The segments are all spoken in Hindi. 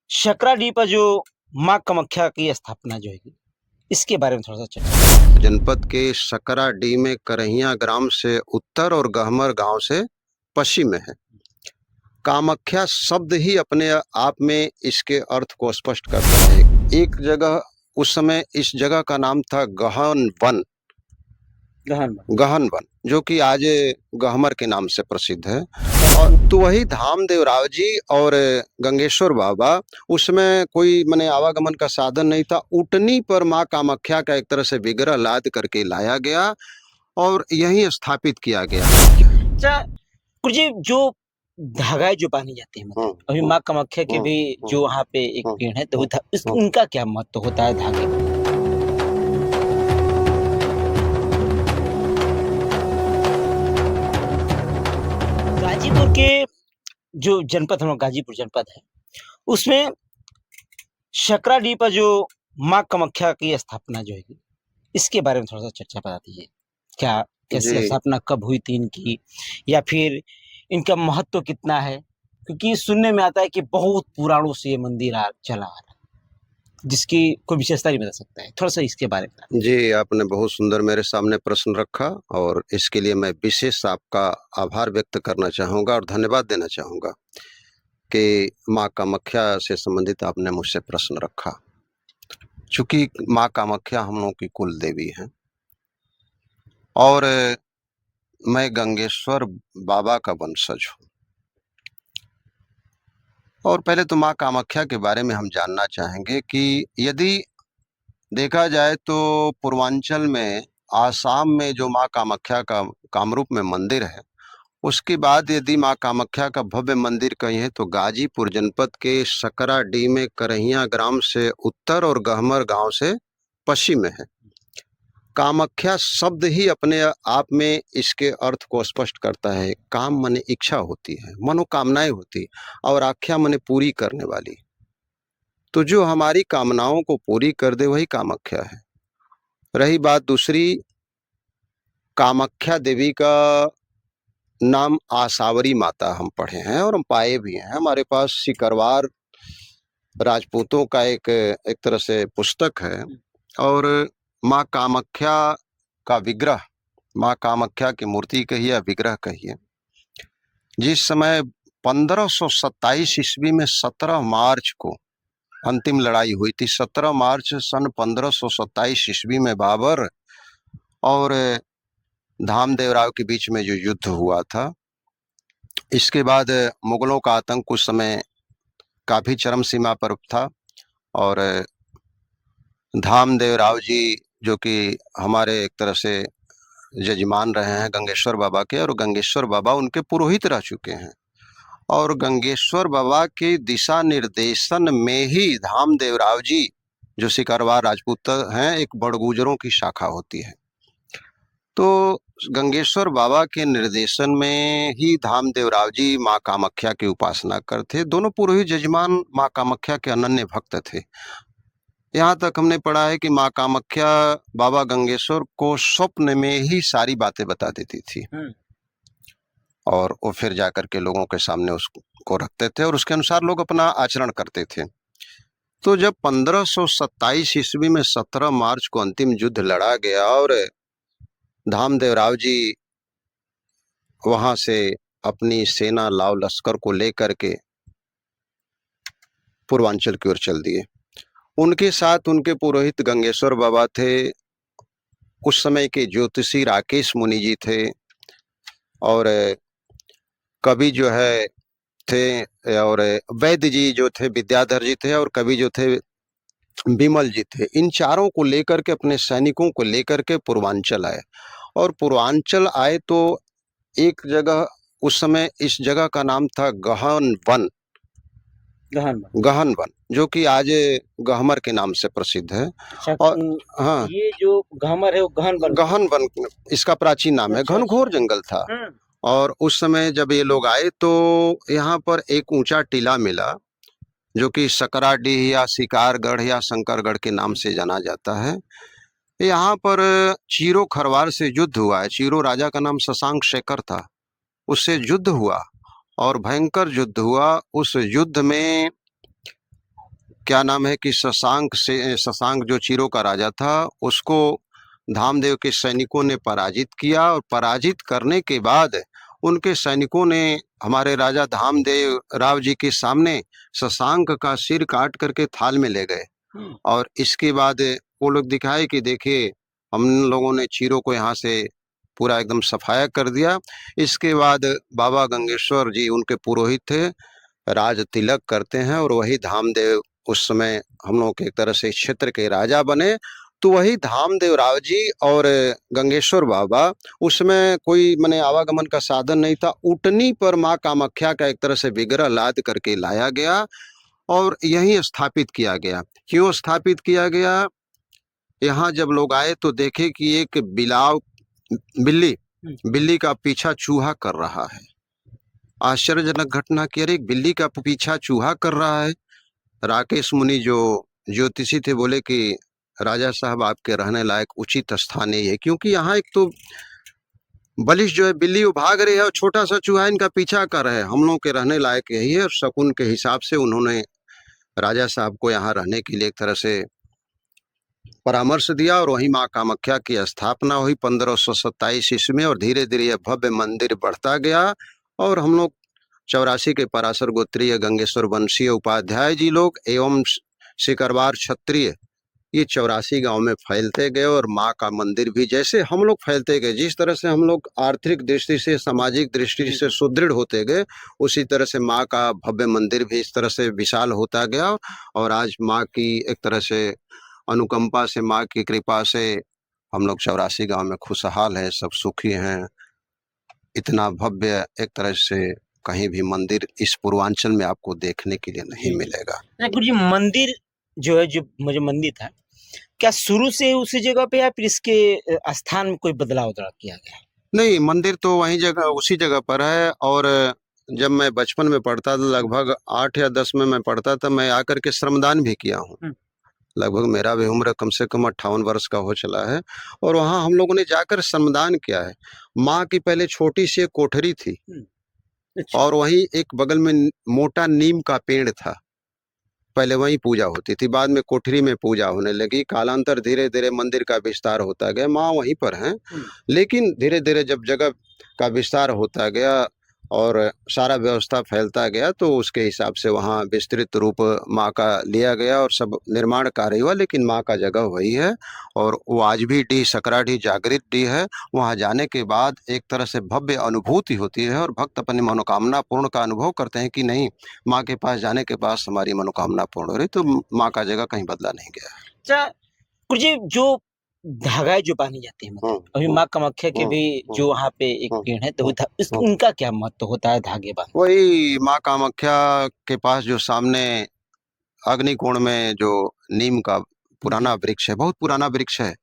शकराडी पर जो माँ कामाख्या की स्थापना जो है, इसके बारे में थोड़ा-सा चर्चा। जनपद के सकराडीह में करहिया ग्राम से उत्तर और गहमर गांव से पश्चिम में है। कामाख्या शब्द ही अपने आप में इसके अर्थ को स्पष्ट करता है। एक जगह उस समय इस जगह का नाम था गहन वन, गहन वन, जो कि आज गहमर के नाम से प्रसिद्ध है। और तो वही धामदेवराव जी और गंगेश्वर बाबा, उसमें कोई माने आवागमन का साधन नहीं था। उटनी पर माँ कामाख्या का एक तरह से विग्रह लाद करके लाया गया और यहीं स्थापित किया गया। अच्छा, गुरुजी जो धागाएँ जो बाँधी जाती हैं मतलब अभी माँ कामाख्या के भी जो वहाँ पे एक पेड़ है तो उनका क्या महत्व होता है धागे का? गाजीपुर के जो जनपद हम लोग गाजीपुर जनपद है, उसमें शकराडी पर जो माँ कामाख्या की स्थापना जो है, इसके बारे में थोड़ा-सा चर्चा बता दीजिए। क्या कैसे जी, स्थापना कब हुई थी इनकी? या फिर इनका महत्व कितना है? क्योंकि सुनने में आता है कि बहुत पुराणों से ये मंदिर चला आ रहा है, जिसकी कोई विशेषता नहीं बता सकता है। थोड़ा-सा इसके बारे में बता जी, आपने बहुत सुंदर मेरे सामने प्रश्न रखा और इसके लिए मैं विशेष आपका आभार व्यक्त करना चाहूँगा और धन्यवाद देना चाहूँगा कि माँ कामाख्या से संबंधित आपने मुझसे प्रश्न रखा। चूँकि माँ कामाख्या हम लोगों की कुल देवी हैं और मैं गंगेश्वर बाबा का वंशज हूँ। और पहले तो माँ कामाख्या के बारे में हम जानना चाहेंगे कि यदि देखा जाए तो पूर्वांचल में, आसाम में जो माँ कामाख्या का कामरूप में मंदिर है, उसके बाद यदि माँ कामाख्या का भव्य मंदिर कहीं है तो गाजीपुर जनपद के सकराडीह में करहिया ग्राम से उत्तर और गहमर गांव से पश्चिम में है। कामाख्या शब्द ही अपने आप में इसके अर्थ को स्पष्ट करता है। काम माने इच्छा होती है, मनोकामनाएं होती, और आख्या माने पूरी करने वाली। तो जो हमारी कामनाओं को पूरी कर दे वही कामाख्या है। रही बात दूसरी, कामाख्या देवी का नाम आसावरी माता हम पढ़े हैं और हम पाए भी हैं। हमारे पास सिकरवार राजपूतों का एक तरह से पुस्तक है और माँ कामाख्या का विग्रह, माँ कामाख्या की मूर्ति कहिए या विग्रह कहिए, जिस समय 1527 ईस्वी में 17 मार्च को अंतिम लड़ाई हुई थी। 17 मार्च सन 1527 ईस्वी में बाबर और धामदेवराव के बीच में जो युद्ध हुआ था, इसके बाद मुगलों का आतंक उस समय काफी चरम सीमा पर था और धामदेवराव जी, जो कि हमारे एक तरह से जजमान रहे हैं गंगेश्वर बाबा के, और गंगेश्वर बाबा उनके पुरोहित रह चुके हैं, और गंगेश्वर बाबा के दिशा निर्देशन में ही धामदेवराव जी, जो सिकरवार राजपूत हैं, एक बड़गुजरों की शाखा होती है, तो गंगेश्वर बाबा के निर्देशन में ही धामदेवराव जी माँ कामाख्या की उपासना करते। दोनों पुरोहित जजमान माँ कामाख्या के अनन्य भक्त थे। यहाँ तक हमने पढ़ा है कि माँ कामाख्या बाबा गंगेश्वर को स्वप्न में ही सारी बातें बता देती थी और वो फिर जाकर के लोगों के सामने उसको रखते थे और उसके अनुसार लोग अपना आचरण करते थे। तो जब 1527 ईस्वी में 17 मार्च को अंतिम युद्ध लड़ा गया और धामदेवराव जी वहां से अपनी सेना लाव लश्कर को लेकर के पूर्वांचल की ओर चल दिए। उनके साथ उनके पुरोहित गंगेश्वर बाबा थे, उस समय के ज्योतिषी राकेश मुनि जी थे, और कवि जो है थे, और वैद्य जी जो थे विद्याधर जी थे, और कवि जो थे विमल जी थे। इन चारों को लेकर के, अपने सैनिकों को लेकर के पूर्वांचल आए, और पूर्वांचल आए तो एक जगह, उस समय इस जगह का नाम था गहन वन, गहन वन, जो कि आज गहमर के नाम से प्रसिद्ध है। और हाँ, ये जो गहमर है वो गहन वन इसका प्राचीन नाम है। घनघोर जंगल था। और उस समय जब ये लोग आए तो यहाँ पर एक ऊंचा टीला मिला, जो कि सकराडीह या शिकारगढ़ या शंकरगढ़ के नाम से जाना जाता है। यहाँ पर चीरो खरवार से युद्ध हुआ है। चीरो राजा का नाम शशांक शेखर था, उससे युद्ध हुआ और भयंकर युद्ध हुआ। उस युद्ध में क्या नाम है कि शशांक जो चीरों का राजा था, उसको धामदेव के सैनिकों ने पराजित किया, और पराजित करने के बाद उनके सैनिकों ने हमारे राजा धामदेव राव जी के सामने शशांक का सिर काट करके थाल में ले गए। और इसके बाद वो लोग दिखाए कि देखिए, हम लोगों ने चीरों को यहाँ से पूरा एकदम सफाया कर दिया। इसके बाद बाबा गंगेश्वर जी उनके पुरोहित थे, राज तिलक करते हैं, और वही धामदेव उस समय हम लोग के एक तरह से क्षेत्र के राजा बने। तो वही धामदेव राव जी और गंगेश्वर बाबा, उसमें कोई माने आवागमन का साधन नहीं था। ऊँटनी पर माँ कामाख्या का एक तरह से विग्रह लाद करके लाया गया और यहीं स्थापित किया गया। क्यों स्थापित किया गया? यहाँ जब लोग आए तो देखे कि एक बिल्ली का पीछा चूहा कर रहा है। आश्चर्यजनक घटना कि अरे, एक बिल्ली का पीछा चूहा कर रहा है। राकेश मुनि जो ज्योतिषी थे बोले कि राजा साहब, आपके रहने लायक उचित स्थान यही है, क्योंकि यहाँ एक तो बलिष्ठ जो है बिल्ली वो भाग रही है और छोटा सा चूहा इनका पीछा कर रहा है। हम लोग के रहने लायक यही है। और शकुन के हिसाब से उन्होंने राजा साहब को यहाँ रहने के लिए एक तरह से परामर्श दिया, और वहीं माँ कामाख्या की स्थापना हुई 1527 ईस्वी में। और धीरे धीरे यह भव्य मंदिर बढ़ता गया। और हम लोग 84 के पराशर गोत्रीय गंगेश्वर वंशीय उपाध्याय जी लोग एवं सिकरवार क्षत्रिय, ये 84 गांव में फैलते गए। और माँ का मंदिर भी जैसे हम लोग फैलते गए, जिस तरह से हम लोग आर्थिक दृष्टि से, सामाजिक दृष्टि से सुदृढ़ होते गए, उसी तरह से माँ का भव्य मंदिर भी इस तरह से विशाल होता गया। और आज माँ की एक तरह से अनुकंपा से, माँ की कृपा से हम लोग 84 गांव में खुशहाल हैं, सब सुखी हैं। इतना भव्य एक तरह से कहीं भी मंदिर इस पूर्वांचल में आपको देखने के लिए नहीं मिलेगा। गुरुजी, मंदिर जो है, जो मुझे मंदिर था, क्या शुरू से उसी जगह पे या फिर इसके स्थान में कोई बदलाव किया गया? नहीं, मंदिर तो वही जगह, उसी जगह पर है। और जब मैं बचपन में पढ़ता था, लगभग 8 या 10 में मैं पढ़ता था, मैं आकर के श्रमदान भी किया हूँ। लगभग मेरा भी उम्र कम से कम 58 वर्ष का हो चला है। और वहाँ हम लोगों ने जाकर श्रमदान किया है। माँ की पहले छोटी सी एक कोठरी थी, और वहीं एक बगल में मोटा नीम का पेड़ था। पहले वहीं पूजा होती थी, बाद में कोठरी में पूजा होने लगी। कालांतर धीरे धीरे मंदिर का विस्तार होता गया। माँ वहीं पर हैं, लेकिन धीरे धीरे जब जगह का विस्तार होता गया और सारा व्यवस्था फैलता गया, तो उसके हिसाब से वहाँ विस्तृत रूप माँ का लिया गया और सब निर्माण कार्य हुआ। लेकिन माँ का जगह वही है, और वो आज भी डी सकराडी जागृत डी है। वहाँ जाने के बाद एक तरह से भव्य अनुभूति होती है, और भक्त अपनी मनोकामना पूर्ण का अनुभव करते हैं कि नहीं, माँ के पास जाने के बाद हमारी मनोकामना पूर्ण हो रही। तो माँ का जगह कहीं बदला नहीं गया। अच्छा गुरुजी, जो धागा जो बांधी जाती है, अभी माँ कामाख्या के भी जो वहाँ पे एक पेड़ है, तो उनका क्या महत्व होता है धागे बांधने? वही माँ कामाख्या के पास जो सामने अग्निकोण में जो नीम का पुराना वृक्ष है, बहुत पुराना वृक्ष है,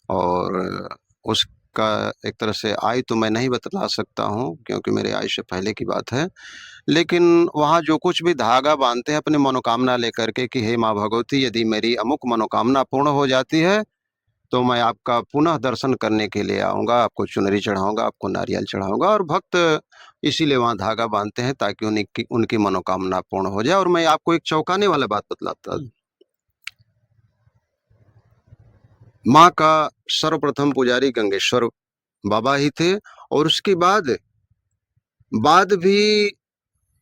और उसका एक तरह से आयु तो मैं नहीं बतला सकता हूँ, क्योंकि मेरे आयु से पहले की बात है। लेकिन वहाँ जो कुछ भी धागा बांधते हैं अपनी मनोकामना लेकर के कि हे माँ भगवती, यदि मेरी अमुक मनोकामना पूर्ण हो जाती है तो मैं आपका पुनः दर्शन करने के लिए आऊँगा, आपको चुनरी चढ़ाऊँगा, आपको नारियल चढ़ाऊँगा। और भक्त इसीलिए वहाँ धागा बांधते हैं ताकि उनकी मनोकामना पूर्ण हो जाए। और मैं आपको एक चौंकाने वाला बात बतलाता, माँ का सर्वप्रथम पुजारी गंगेश्वर बाबा ही थे, और उसके बाद भी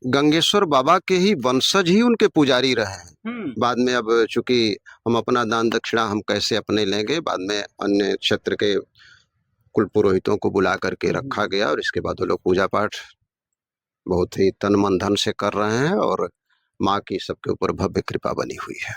गंगेश्वर बाबा के ही वंशज ही उनके पुजारी रहे हैं। बाद में अब चूंकि हम अपना दान दक्षिणा हम कैसे अपने लेंगे, बाद में अन्य क्षेत्र के कुल पुरोहितों को बुला करके रखा गया, और इसके बाद वो लोग पूजा पाठ बहुत ही तन मन धन से कर रहे हैं, और माँ की सबके ऊपर भव्य कृपा बनी हुई है।